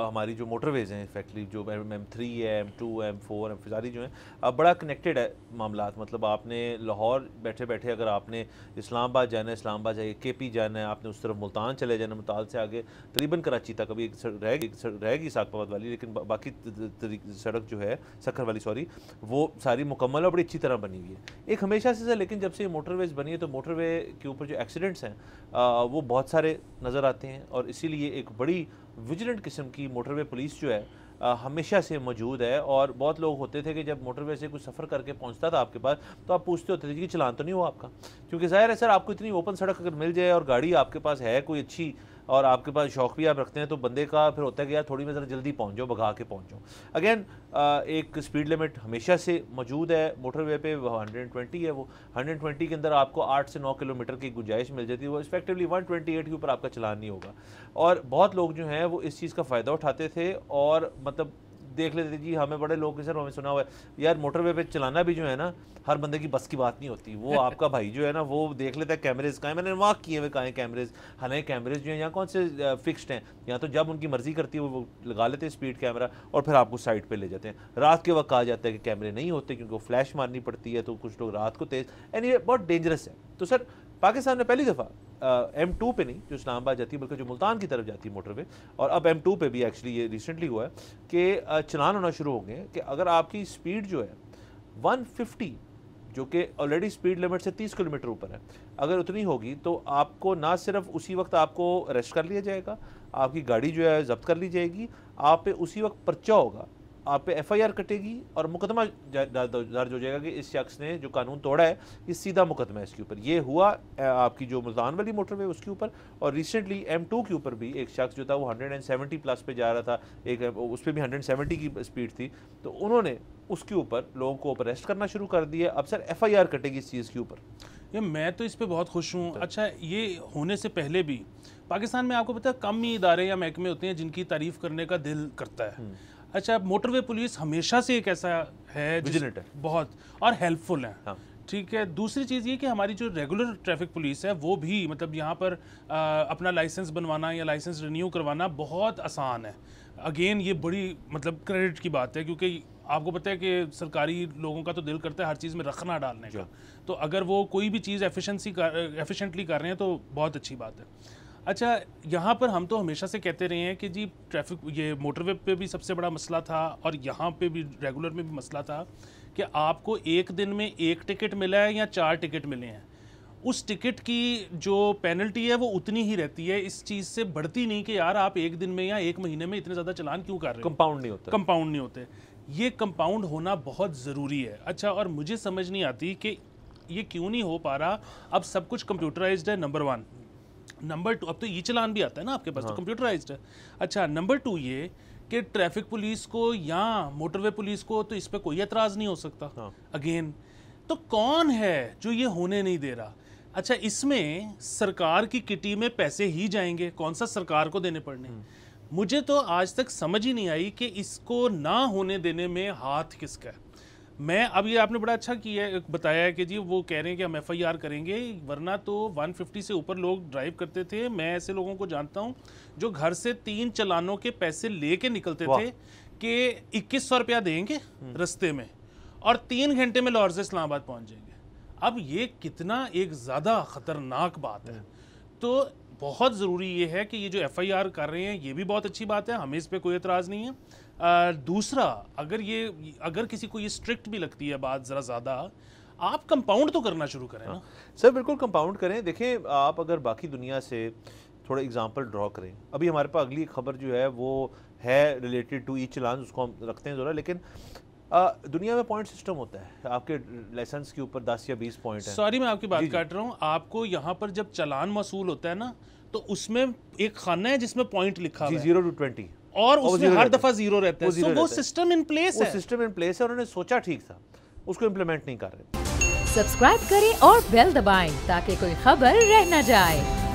हमारी जो मोटरवेज़ हैं इफेक्टली जो M3 है, M2, M4, M सारी जो हैं अब बड़ा कनेक्टेड है मामलात। मतलब आपने लाहौर बैठे बैठे अगर आपने इस्लामाबाद जाना है, इस्लामाबाद जाइए, KP जाना है, आपने उस तरफ मुल्तान चले जाना, मुल्तान से आगे तकरीबन कराची तक अभी रहेगी साकपाबाद वाली, लेकिन बाकी सड़क जो है सक्खर वाली सॉरी वो सारी मुकम्मल और बड़ी अच्छी तरह बनी हुई है। एक हमेशा से लेकिन जब से ये मोटरवेज़ बनी है तो मोटरवे के ऊपर जो एक्सीडेंट्स हैं वो बहुत सारे नज़र आते हैं और इसीलिए एक बड़ी विजिलेंट किस्म की मोटरवे पुलिस जो है हमेशा से मौजूद है। और बहुत लोग होते थे कि जब मोटरवे से कुछ सफ़र करके पहुंचता था आपके पास तो आप पूछते होते थे कि चलान तो नहीं हुआ आपका, क्योंकि ज़ाहिर है सर आपको इतनी ओपन सड़क अगर मिल जाए और गाड़ी आपके पास है कोई अच्छी और आपके पास शौक भी आप रखते हैं तो बंदे का फिर होता है कि यार थोड़ी मैं ज़रा जल्दी पहुंच जाओ, भगा के पहुंच जाओ। अगेन एक स्पीड लिमिट हमेशा से मौजूद है मोटरवे पे, वो 120 है। वो 120 के अंदर आपको 8 से 9 किलोमीटर की गुंजाइश मिल जाती है, वो इफेक्टिवली 128 के ऊपर आपका चलान नहीं होगा। और बहुत लोग जो हैं वो इस चीज़ का फ़ायदा उठाते थे और मतलब देख लेते जी, हमें बड़े लोग सर हमें सुना हुआ है यार मोटरवे पे चलाना भी जो है ना हर बंदे की बस की बात नहीं होती। वो आपका भाई जो है ना वो देख लेता है कैमरेज कहाँ हैं, मैंने वहाँ किए हुए कहाँ हैं कैमरेज, हालांकि कैमरेज जो हैं यहाँ कौन से फिक्स्ड हैं, यहाँ तो जब उनकी मर्जी करती है वो लगा लेते हैं स्पीड कैमरा और फिर आपको साइड पे ले जाते हैं। रात के वक्त कहा जाता है कि कैमरे नहीं होते क्योंकि वो फ्लैश मारनी पड़ती है, तो कुछ लोग रात को तेज़ एनीवे बहुत डेंजरस है। तो सर पाकिस्तान में पहली दफ़ा M2 पे नहीं जो इस्लामाबाद जाती है बल्कि जो मुल्तान की तरफ जाती है मोटरवे, और अब M2 पे भी एक्चुअली ये रिसेंटली हुआ है कि चलान होना शुरू हो गए कि अगर आपकी स्पीड जो है 150 जो कि ऑलरेडी स्पीड लिमिट से 30 किलोमीटर ऊपर है, अगर उतनी होगी तो आपको ना सिर्फ उसी वक्त आपको अरेस्ट कर लिया जाएगा, आपकी गाड़ी जो है जब्त कर ली जाएगी, आप पे उसी वक्त पर्चा होगा, आप पे FIR कटेगी और मुकदमा दर्ज हो जाएगा कि इस शख्स ने जो कानून तोड़ा है ये सीधा मुकदमा है इसके ऊपर। ये हुआ आपकी जो मुल्तान वाली मोटरवे उसके ऊपर, और रिसेंटली M2 के ऊपर भी एक शख्स जो था वो 170 प्लस पे जा रहा था, एक उस पर भी 170 की स्पीड थी, तो उन्होंने उसके ऊपर लोगों को अरेस्ट करना शुरू कर दिया। अब सर FIR कटेगी इस चीज़ के ऊपर। ये मैं तो इस पे बहुत खुश हूँ। अच्छा, ये होने से पहले भी पाकिस्तान में आपको पता है कम ही इदारे या महकमे होते हैं जिनकी तारीफ करने का दिल करता है। अच्छा, मोटरवे पुलिस हमेशा से एक ऐसा है विजिलेंट है बहुत और हेल्पफुल है। हाँ। ठीक है, दूसरी चीज़ ये कि हमारी जो रेगुलर ट्रैफिक पुलिस है वो भी मतलब यहाँ पर अपना लाइसेंस बनवाना या लाइसेंस रिन्यू करवाना बहुत आसान है। अगेन ये बड़ी मतलब क्रेडिट की बात है, क्योंकि आपको पता है कि सरकारी लोगों का तो दिल करता है हर चीज़ में रखना डालने का, तो अगर वो कोई भी चीज़ एफिशिएंटली कर रहे हैं तो बहुत अच्छी बात है। अच्छा, यहाँ पर हम तो हमेशा से कहते रहे हैं कि जी ट्रैफिक ये मोटरवे पे भी सबसे बड़ा मसला था और यहाँ पे भी रेगुलर में भी मसला था कि आपको एक दिन में एक टिकट मिला है या 4 टिकट मिले हैं, उस टिकट की जो पेनल्टी है वो उतनी ही रहती है, इस चीज़ से बढ़ती नहीं कि यार आप एक दिन में या एक महीने में इतने ज़्यादा चालान क्यों कर रहे हो। कंपाउंड नहीं होता, कंपाउंड नहीं होते, ये कंपाउंड होना बहुत ज़रूरी है। अच्छा, और मुझे समझ नहीं आती कि ये क्यों नहीं हो पा रहा। अब सब कुछ कंप्यूटराइज्ड है, नंबर 1। नंबर 2, अब तो चालान भी आता है ना आपके पास, तो कंप्यूटराइज्ड है। अच्छा, नंबर 2 ये कि ट्रैफिक पुलिस को या मोटरवे पुलिस को तो इस पे कोई एतराज़ नहीं हो सकता। अगेन तो कौन है जो ये होने नहीं दे रहा। अच्छा, इसमें सरकार की किटी में पैसे ही जाएंगे, कौन सा सरकार को देने पड़ने। मुझे तो आज तक समझ ही नहीं आई कि इसको ना होने देने में हाथ किसका है। मैं अब ये आपने बड़ा अच्छा किया बताया है कि जी वो कह रहे हैं कि हम FIR करेंगे, वरना तो 150 से ऊपर लोग ड्राइव करते थे। मैं ऐसे लोगों को जानता हूं जो घर से 3 चालानों के पैसे लेके निकलते थे कि 2100 रुपया देंगे रस्ते में और 3 घंटे में लाहौर से इस्लामाबाद पहुंच जाएंगे। अब ये कितना एक ज़्यादा ख़तरनाक बात है। तो बहुत ज़रूरी ये है कि ये जो FIR कर रहे हैं ये भी बहुत अच्छी बात है, हमें इस पर कोई एतराज़ नहीं है। दूसरा, अगर किसी को ये स्ट्रिक्ट भी लगती है बात ज़रा ज़्यादा, आप कंपाउंड तो करना शुरू करें ना। सर बिल्कुल कंपाउंड करें। देखें, आप अगर बाकी दुनिया से थोड़ा एग्जांपल ड्रॉ करें, अभी हमारे पास अगली खबर जो है वो है रिलेटेड टू चालान, उसको हम रखते हैं ज़रा, लेकिन दुनिया में पॉइंट सिस्टम होता है, आपके लाइसेंस के ऊपर 10 या 20 पॉइंट है। सॉरी मैं आपकी बात काट रहा हूँ, आपको यहाँ पर जब चालान मसूल होता है ना तो उसमें एक खाना है जिसमें पॉइंट लिखा है 0 to 20 और उसमें हर दफा 0 रहता है। तो वो सिस्टम इन प्लेस है, वो सिस्टम इन प्लेस है, उन्होंने सोचा ठीक था, उसको इम्प्लीमेंट नहीं कर रहे। सब्सक्राइब करें और बेल दबाएं ताकि कोई खबर रह न जाए।